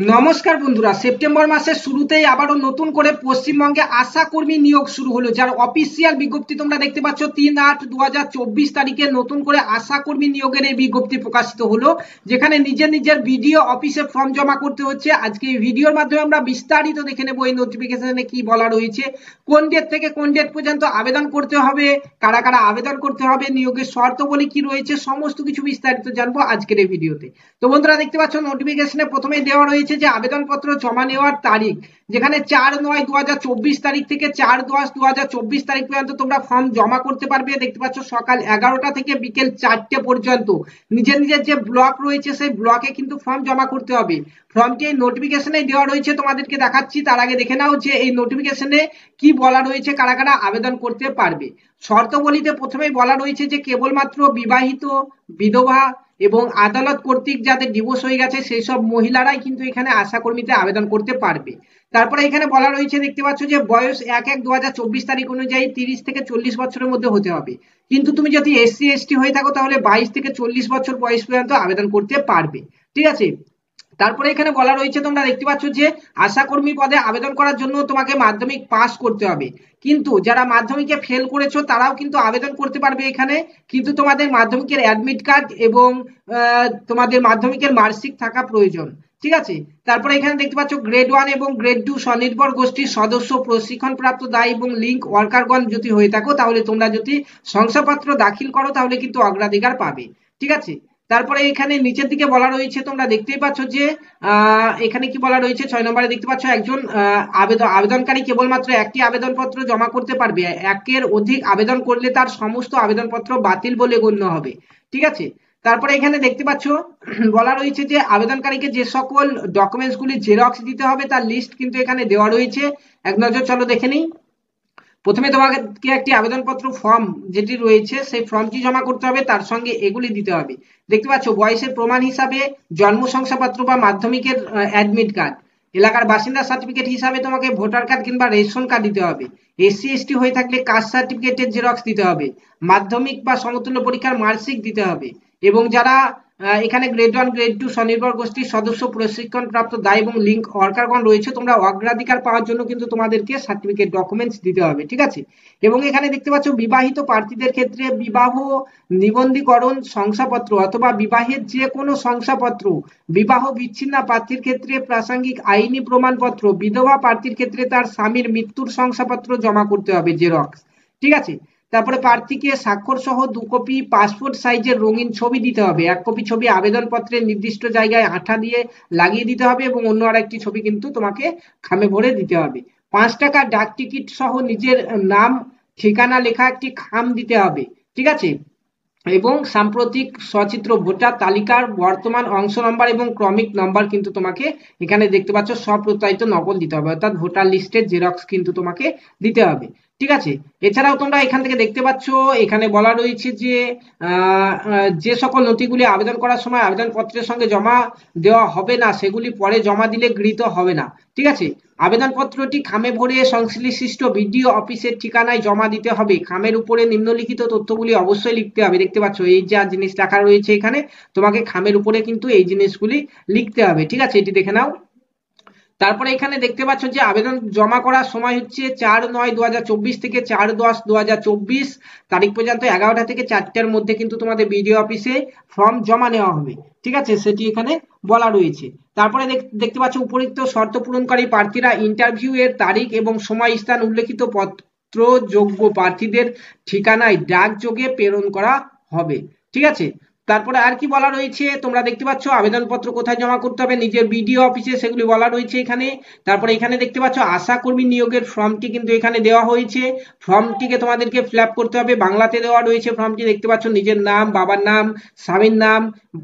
নমস্কার বন্ধুরা, সেপ্টেম্বর মাসের শুরুতেই আবারও নতুন করে পশ্চিমবঙ্গে আশা কর্মী নিয়োগ শুরু হলো, যার অফিসিয়াল বিজ্ঞপ্তি তোমরা দেখতে পাচ্ছ। 3/8/2024 তারিখে নতুন করে আশা কর্মী নিয়োগের এই বিজ্ঞপ্তি প্রকাশিত হলো, যেখানে নিজের নিজের বিডিও অফিসে ফর্ম জমা করতে হচ্ছে। আজকে এই ভিডিওর মাধ্যমে আমরা বিস্তারিত দেখে নেব এই নোটিফিকেশনে কি বলা রয়েছে, কোন ডেট থেকে কোন ডেট পর্যন্ত আবেদন করতে হবে, কারা কারা আবেদন করতে হবে, নিয়োগের শর্তাবলী কি রয়েছে, সমস্ত কিছু বিস্তারিত জানবো আজকের এই ভিডিওতে। তো বন্ধুরা দেখতে পাচ্ছ নোটিফিকেশনে প্রথমেই দেওয়া রয়েছে যে আবেদনপত্র জমা নেওয়ার তারিখ, যেখানে 4/9/2024 তারিখ থেকে 4/10/2024 তারিখ পর্যন্ত তোমরা ফর্ম জমা করতে পারবে। দেখতে পাচ্ছ সকাল 11টা থেকে বিকেল 4টে পর্যন্ত নিজের নিজের যে ব্লক রয়েছে সেই ব্লকে কিন্তু ফর্ম জমা করতে হবে। ফর্মটি এই নোটিফিকেশনে দেওয়া রয়েছে, তোমাদেরকে দেখাচ্ছি। তার আগে দেখে নাও যে এই নোটিফিকেশনে কি বলা রয়েছে, কারা কারা আবেদন করতে পারবে। শর্তাবলীতে প্রথমেই বলা রয়েছে যে কেবলমাত্র বিবাহিত, বিধবা এবং আদালত কর্তৃক যাদের ডিভোর্স হয়ে গেছে সেই সব মহিলারাই কিন্তু এখানে আশাকর্মীতে আবেদন করতে পারবে। তারপরে এখানে বলা রয়েছে, দেখতে পাচ্ছ যে বয়স 1/1/2024 তারিখ অনুযায়ী 30 থেকে 40 বছরের মধ্যে হতে হবে। কিন্তু তুমি যদি SC/ST হয়ে থাকো তাহলে 22 থেকে 40 বছর বয়স পর্যন্ত আবেদন করতে পারবে। ঠিক আছে। তারপরে এখানে বলা রয়েছে, তোমরা দেখতে পাচ্ছ যে আশাকর্মী পদে আবেদন করার জন্য তোমাকে মাধ্যমিক পাস করতে হবে। কিন্তু যারা মাধ্যমিকে ফেল করেছো তারাও কিন্তু আবেদন করতে পারবে এখানে, কিন্তু তোমাদের মাধ্যমিকের অ্যাডমিট কার্ড এবং তোমাদের মাধ্যমিকের মার্কশিট থাকা প্রয়োজন। ঠিক আছে। তারপরে এখানে দেখতে পাচ্ছ গ্রেড 1 এবং গ্রেড 2 স্বনির্ভর গোষ্ঠীর সদস্য, প্রশিক্ষণপ্রাপ্ত দায়ী এবং লিঙ্ক ওয়ার্কারগণ যদি হয়ে থাকো তাহলে তোমরা যদি শংসাপত্র দাখিল করো তাহলে কিন্তু অগ্রাধিকার পাবে। ঠিক আছে। তারপরে এখানে নিচের দিকে বলা রয়েছে, তোমরা দেখতেই পাচ্ছ যে এখানে কি বলা রয়েছে, 6 নম্বরে দেখতে পাচ্ছ একজন আবেদনকারী কেবলমাত্র একটি আবেদনপত্র জমা করতে পারবে। একের অধিক আবেদন করলে তার সমস্ত আবেদনপত্র বাতিল বলে গণ্য হবে। ঠিক আছে। তারপরে এখানে দেখতে পাচ্ছ বলা রয়েছে যে আবেদনকারীকে যে সকল ডকুমেন্টস গুলি জেরক্স দিতে হবে তার লিস্ট কিন্তু এখানে দেওয়া রয়েছে। এক নজর চলো দেখে নিই। প্রথমে তোমাকে একটি আবেদনপত্র ফর্ম যেটি রয়েছে সেই ফর্মটি জমা করতে হবে, তার সঙ্গে এগুলি দিতে হবে। দেখতে পাচ্ছ বয়সের প্রমাণ হিসাবে জন্ম শংসাপত্র বা মাধ্যমিকের অ্যাডমিট কার্ড, এলাকার বাসিন্দা সার্টিফিকেট হিসাবে তোমাকে ভোটার কার্ড কিংবা রেশন কার্ড দিতে হবে। SC/ST হয়ে থাকলে কাস্ট সার্টিফিকেটের জেরক্স দিতে হবে। মাধ্যমিক বা সমতুল্য পরীক্ষার মার্কশিট দিতে হবে। এবং যারা এখানে গ্রেড 1 গ্রেড 2 স্বনির্ভর গোষ্ঠীর সদস্য, প্রশিক্ষণপ্রাপ্ত দায়ী এবং লিঙ্ক ওয়ার্কারগণ রয়েছে, তোমরা অগ্রাধিকার পাওয়ার জন্য কিন্তু তোমাদেরকে সার্টিফিকেট ডকুমেন্টস দিতে হবে। ঠিক আছে। এবং এখানে দেখতে পাচ্ছ বিবাহিত প্রার্থীদের ক্ষেত্রে বিবাহ নিবন্ধীকরণ শংসাপত্র অথবা বিবাহের যে কোনো শংসাপত্র, বিবাহ বিচ্ছিন্ন প্রার্থীর ক্ষেত্রে প্রাসঙ্গিক আইনি প্রমাণপত্র, বিধবা প্রার্থীর ক্ষেত্রে তার স্বামীর মৃত্যুর শংসাপত্র জমা করতে হবে, জেরক্স। ঠিক আছে। তারপরে প্রার্থীকে স্বাক্ষর সহ 2 কপি পাসপোর্ট সাইজের রঙিন ছবি দিতে হবে। 1 কপি ছবি আবেদনপত্রের নির্দিষ্ট জায়গায় আঠা দিয়ে লাগিয়ে দিতে হবে এবং অন্য আরেকটি ছবি কিন্তু তোমাকে খামে ভরে দিতে হবে। 5 টাকা ডাক টিকিট সহ নিজের নাম ঠিকানা লেখা একটি খাম দিতে হবে। ঠিক আছে। এবং সাম্প্রতিক সচিত্র ভোটার তালিকার বর্তমান অংশ নম্বর এবং ক্রমিক নম্বর কিন্তু তোমাকে এখানে দেখতে পাচ্ছ স্বপ্রত্যয়িত নকল দিতে হবে, অর্থাৎ ভোটার লিস্টের জেরক্স কিন্তু তোমাকে দিতে হবে। ঠিক আছে। এছাড়াও তোমরা এখান থেকে দেখতে পাচ্ছ এখানে বলা রয়েছে যে যে সকল নথিগুলি আবেদন করার সময় আবেদনপত্রের সঙ্গে জমা দেওয়া হবে না সেগুলি পরে জমা দিলে গৃহীত হবে না। ঠিক আছে। আবেদনপত্রটি খামে ভরে সংশ্লিষ্ট বিডিও অফিসের ঠিকানায় জমা দিতে হবে। খামের উপরে নিম্নলিখিত তথ্যগুলি অবশ্যই লিখতে হবে। দেখতে পাচ্ছ এই যা জিনিস লেখা রয়েছে এখানে, তোমাকে খামের উপরে কিন্তু এই জিনিসগুলি লিখতে হবে। ঠিক আছে, এটি দেখে নাও। তারপরে এখানে দেখতে পাচ্ছ যে আবেদন জমা করার সময় হচ্ছে 4/9/2024 থেকে 4/10/2024 তারিখ পর্যন্ত 11টা থেকে 4টার মধ্যে কিন্তু তোমাদের বিডিও অফিসে ফর্ম জমা নেওয়া হবে। ঠিক আছে, সেটি এখানে বলা রয়েছে। তারপরে দেখতে পাচ্ছ উপরিক্ত শর্ত পূরণকারী প্রার্থীরা ইন্টারভিউ এর তারিখ এবং সময় স্থান উল্লেখিত পত্র যোগ্য প্রার্থীদের ঠিকানায় ডাক যোগে প্রেরণ করা হবে। ঠিক আছে। তারপরে আর কি বলা রয়েছে, তোমরা দেখতে পাচ্ছ আবেদনপত্র কোথায় জমা করতে হবে, নিজের বিডিও অফিসে, সেগুলি বলা রয়েছে এখানে। তারপরে এখানে দেখতে পাচ্ছ আশা কর্মী নিয়োগের ফর্মটি কিন্তু এখানে দেওয়া হয়েছে। ফর্মটিকে তোমাদেরকে ফিল আপ করতে হবে, বাংলাতে দেওয়া রয়েছে ফর্মটি। দেখতে পাচ্ছ নিজের নাম, বাবার নাম, স্বামীর নাম,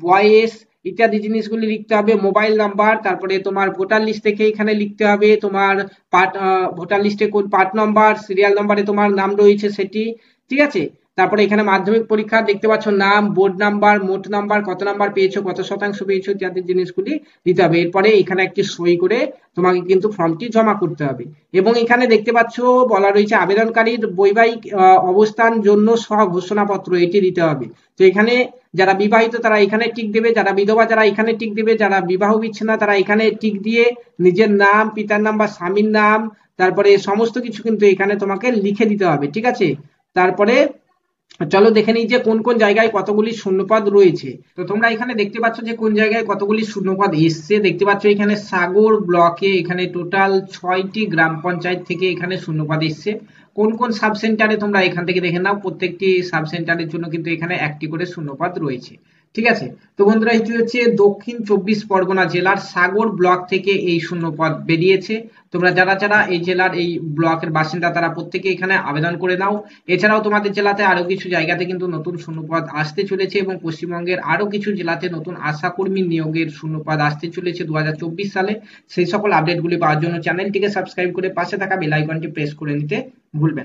বয়স ইত্যাদি জিনিসগুলি লিখতে হবে, মোবাইল নাম্বার, তারপরে তোমার ভোটার লিস্ট থেকে এখানে লিখতে হবে তোমার পার্ট, ভোটার লিস্টে কোন পার্ট নাম্বার, সিরিয়াল নাম্বারে তোমার নাম রয়েছে সেটি। ঠিক আছে। তারপরে এখানে মাধ্যমিক পরীক্ষা দেখতে পাচ্ছ নাম, বোর্ড নাম্বার, মোট নাম্বার, কত নাম্বার পেয়েছো, কত শতাংশ পেয়েছো ইত্যাদি জিনিসগুলি দিতে হবে। এরপরে এখানে একটি সই করে তোমাকে কিন্তু ফর্মটি জমা করতে হবে। এবং এখানে দেখতে পাচ্ছ বলা রয়েছে আবেদনকারীর বৈবাহিক অবস্থান জন্য সহ ঘোষণাপত্র এটি দিতে হবে। তো এখানে যারা বিবাহিত তারা এখানে টিক দেবে, যারা বিধবা যারা এখানে টিক দেবে, যারা বিবাহ বিচ্ছিন্ন তারা এখানে টিক দিয়ে নিজের নাম, পিতার নাম বা স্বামীর নাম, তারপরে সমস্ত কিছু কিন্তু এখানে তোমাকে লিখে দিতে হবে, ঠিক আছে। তারপরে চলো দেখে নিই যে কোন কোন জায়গায় কতগুলি শূন্যপদ রয়েছে। তো তোমরা এখানে দেখতে পাচ্ছ যে কোন জায়গায় কতগুলি শূন্যপদ এসছে, দেখতে পাচ্ছ এখানে সাগর ব্লকে এখানে টোটাল 6টি গ্রাম পঞ্চায়েত থেকে এখানে শূন্যপদ এসছে। কোন কোন সাব সেন্টারে তোমরা এখান থেকে দেখে নাও, প্রত্যেকটি সাব সেন্টারের জন্য কিন্তু এখানে একটি করে শূন্যপদ রয়েছে, ঠিক আছে। তো বন্ধুরা এটি হচ্ছে দক্ষিণ 24 পরগনা জেলার সাগর ব্লক থেকে এই শূন্যপদ বেরিয়েছে। তোমরা যারা যারা এই জেলার এই ব্লকের বাসিন্দা তারা প্রত্যেকে এখানে আবেদন করে নাও। এছাড়াও তোমাদের জেলাতে আরো কিছু জায়গাতে কিন্তু নতুন শূন্যপদ আসতে চলেছে এবং পশ্চিমবঙ্গের আরো কিছু জেলাতে নতুন আশাকর্মী নিয়োগের শূন্যপদ আসতে চলেছে 2024 সালে। সেই সকল আপডেটগুলি পাওয়ার জন্য চ্যানেলটিকে সাবস্ক্রাইব করে পাশে থাকা বেল আইকনটি প্রেস করে নিতে ভুলবেন না।